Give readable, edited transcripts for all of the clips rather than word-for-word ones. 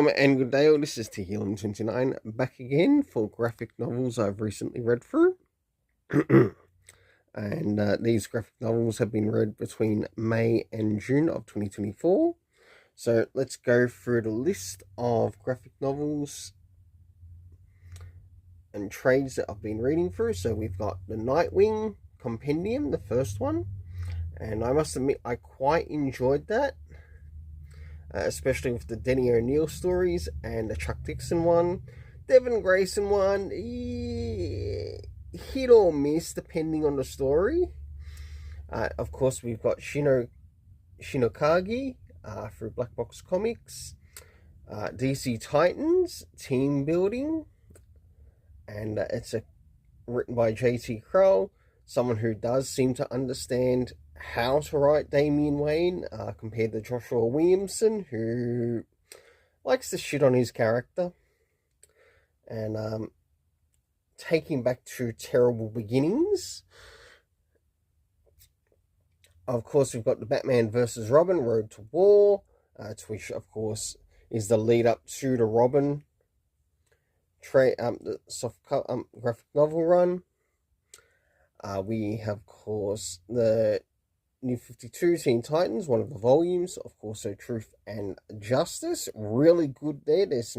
Welcome and good day all. This is T-Healing29 back again for graphic novels I've recently read through. And these graphic novels have been read between May and June of 2024. So let's go through the list of graphic novels and trades that I've been reading through. So we've got the Nightwing Compendium, the first one. And I must admit, I quite enjoyed that. Especially with the Denny O'Neil stories and the Chuck Dixon one. Devin Grayson one, hit or miss depending on the story. Of course, we've got Shinokage through Black Box Comics. DC Titans, Team Building. And it's written by J.T. Kroll, someone who does seem to understand how to write Damian Wayne compared to Joshua Williamson, who likes to shit on his character and take him back to terrible beginnings. Of course, we've got the Batman vs. Robin Road to War, which of course is the lead up to the Robin the soft graphic novel run. We have, of course, the New 52 Teen Titans, one of the volumes, of course, so Truth and Justice, really good there. There's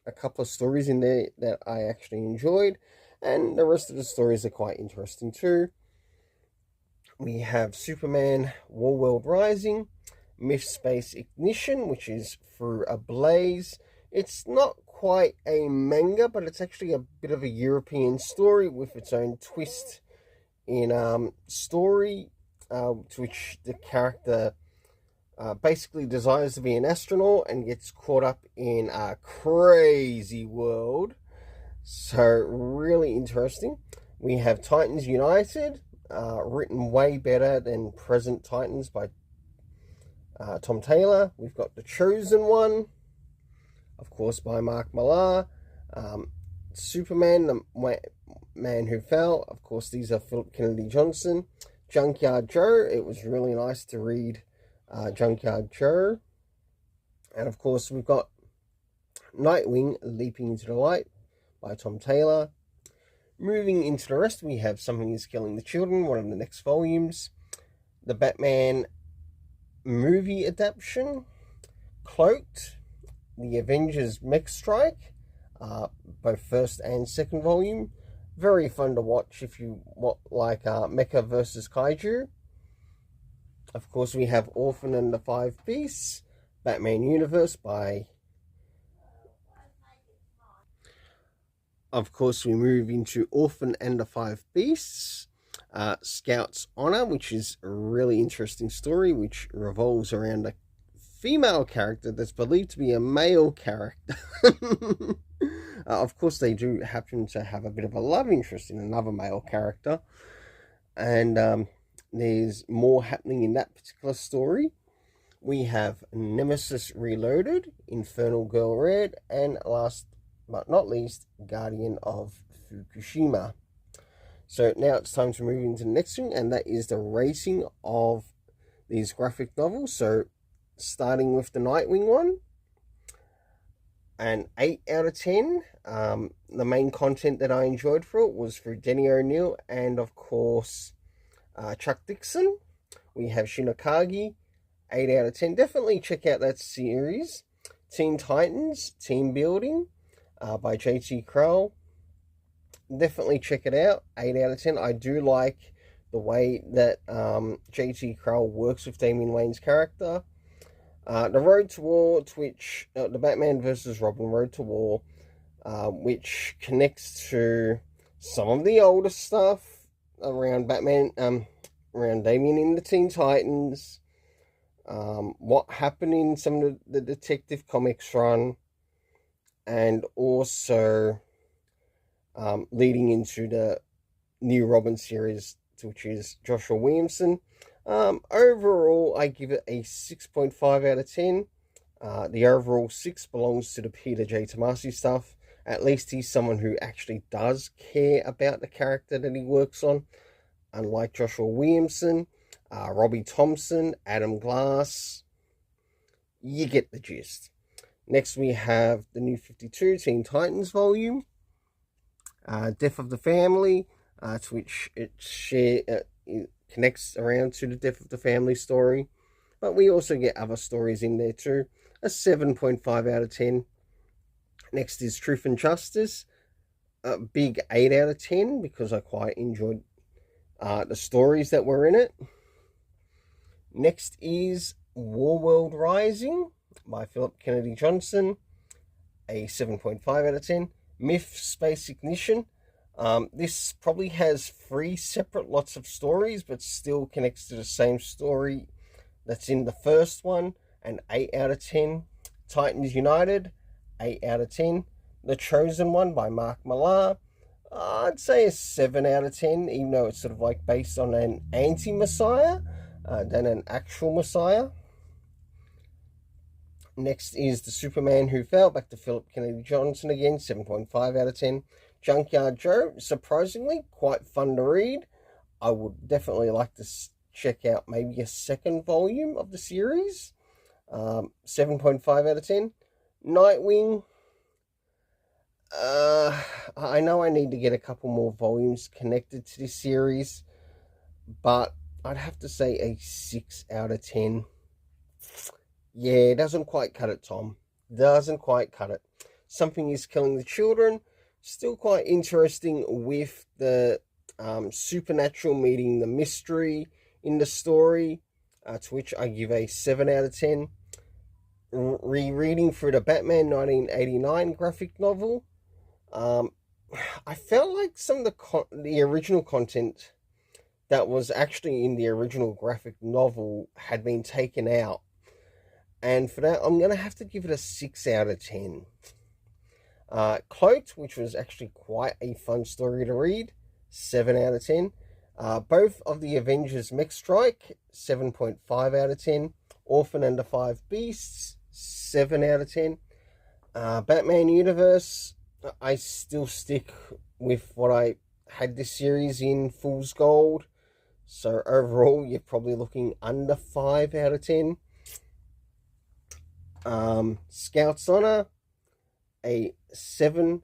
a couple of stories in there that I actually enjoyed, and the rest of the stories are quite interesting too. We have Superman Warworld Rising, Myth Space Ignition, which is Through a Blaze. It's not quite a manga, but it's actually a bit of a European story with its own twist in story, to which the character basically desires to be an astronaut and gets caught up in a crazy world. So really interesting. We have Titans United, written way better than Present Titans by Tom Taylor. We've got The Chosen One, of course, by Mark Millar. Superman, the Man Who Fell, of course, these are Philip Kennedy Johnson. Junkyard Joe, it was really nice to read Junkyard Joe. And of course, we've got Nightwing Leaping into the Light by Tom Taylor. Moving into the rest, we have Something Is Killing the Children, one of the next volumes. The Batman movie adaptation, Cloaked. The Avengers Mech Strike, both first and second volume. Very fun to watch if you like Mecha versus Kaiju. Of course, we have Orphan and the Five Beasts, Batman Universe by... Of course, we move into Orphan and the Five Beasts, Scout's Honor, which is a really interesting story, which revolves around a female character that's believed to be a male character. Of course, they do happen to have a bit of a love interest in another male character, and there's more happening in that particular story. We have Nemesis Reloaded, Infernal Girl Red, and last but not least, Guardian of Fukushima. So now it's time to move into the next thing, and that is the rating of these graphic novels. So starting with the Nightwing one, an 8 out of 10. The main content that I enjoyed for it was through Denny O'Neil and, of course, Chuck Dixon. We have Shinokage, 8 out of 10. Definitely check out that series. Teen Titans, Team Building, by J.T. Kroll. Definitely check it out, 8 out of 10. I do like the way that J.T. Kroll works with Damian Wayne's character. The Road to War, the Batman vs. Robin Road to War, which connects to some of the older stuff around Batman, around Damian in the Teen Titans, what happened in some of the Detective Comics run, and also leading into the new Robin series, which is Joshua Williamson. Overall, I give it a 6.5 out of 10. The overall 6 belongs to the Peter J. Tomasi stuff. At least he's someone who actually does care about the character that he works on. Unlike Joshua Williamson, Robbie Thompson, Adam Glass, you get the gist. Next, we have the New 52 Teen Titans volume, Death of the Family, to which it connects around to the Death of the Family story. But we also get other stories in there too. A 7.5 out of 10. Next is Truth and Justice. A big 8 out of 10 because I quite enjoyed the stories that were in it. Next is Warworld Rising by Philip Kennedy Johnson. A 7.5 out of 10. Myth Space Ignition. This probably has 3 separate lots of stories, but still connects to the same story that's in the first one. An 8 out of 10. Titans United, 8 out of 10. The Chosen One by Mark Millar, I'd say a 7 out of 10, even though it's sort of like based on an anti-Messiah than an actual Messiah. Next is The Superman Who Fell, back to Philip Kennedy Johnson again, 7.5 out of 10. Junkyard Joe, surprisingly, quite fun to read. I would definitely like to check out maybe a second volume of the series. 7.5 out of 10. Nightwing. I know I need to get a couple more volumes connected to this series, but I'd have to say a 6 out of 10. Yeah, it doesn't quite cut it, Tom. Doesn't quite cut it. Something is Killing the Children. Still quite interesting with the supernatural meeting the mystery in the story, to which I give a 7 out of 10. Rereading through the Batman 1989 graphic novel, I felt like some of the original content that was actually in the original graphic novel had been taken out. And for that, I'm going to have to give it a 6 out of 10. Cloaked, which was actually quite a fun story to read, 7 out of 10. Both of the Avengers Mech Strike, 7.5 out of 10. Orphan and the Five Beasts, 7 out of 10. Batman Universe, I still stick with what I had this series in Fool's Gold. So overall, you're probably looking under 5 out of 10. Scout's Honor, a 7.5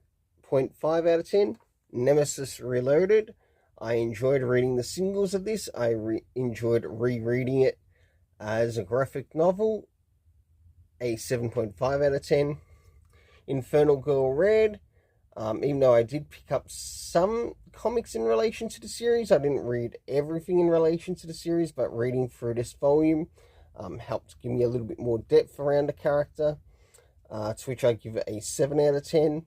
out of 10. Nemesis Reloaded, I enjoyed reading the singles of this. I enjoyed rereading it as a graphic novel, a 7.5 out of 10. Infernal Girl Red, even though I did pick up some comics in relation to the series, I didn't read everything in relation to the series, but reading through this volume helped give me a little bit more depth around the character, to which I give it a 7 out of 10.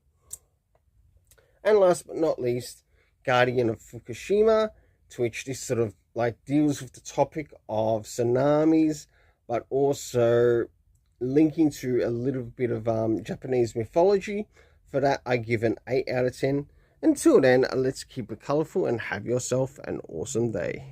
And last but not least, Guardian of Fukushima, to which this sort of like deals with the topic of tsunamis, but also linking to a little bit of Japanese mythology. For that, I give an 8 out of 10. Until then, let's keep it colourful and have yourself an awesome day.